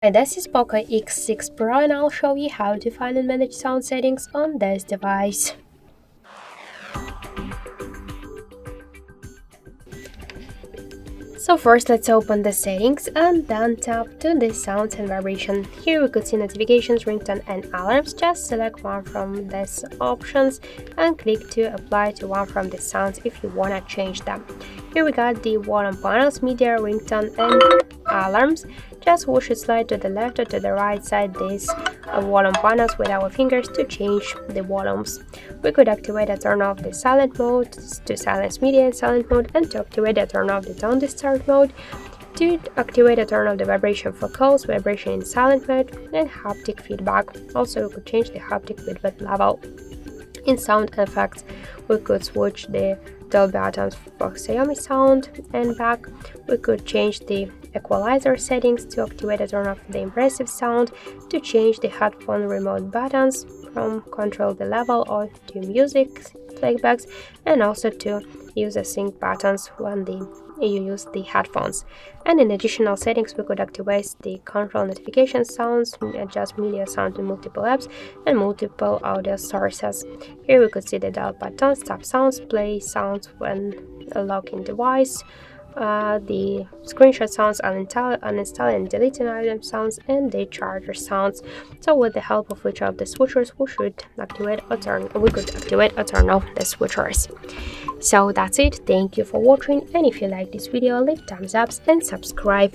Hi, this is POCO X6 Pro and I'll show you how to find and manage sound settings on this device. So first let's open the settings and then tap to the sounds and vibration. Here we could see notifications, ringtone and alarms. Just select one from these options and click to apply to one from the sounds if you wanna change them. Here we got the volume panels, media, ringtone and alarms. Just we should slide to the left or to the right side these volume panels with our fingers to change the volumes. We could activate and turn off the silent mode, to silence media in silent mode, and to activate and turn off the don't disturb mode, to activate and turn off the vibration for calls, vibration in silent mode, and haptic feedback. Also, we could change the haptic feedback level. In sound effects, we could switch the Dolby buttons for Xiaomi sound, and back we could change the equalizer settings to activate and turn off the impressive sound, to change the headphone remote buttons from control the level or to music playbacks, and also to use the sync buttons when you use the headphones. And in additional settings, we could activate the control notification sounds, adjust media sound in multiple apps and multiple audio sources. Here we could see the dial buttons, tap sounds, play sounds when unlocking device, the screenshot sounds, uninstalling and deleting item sounds, and the charger sounds. So with the help of which of the switchers we could activate or turn off the switchers. So that's it. Thank you for watching, and if you like this video, leave thumbs up and subscribe.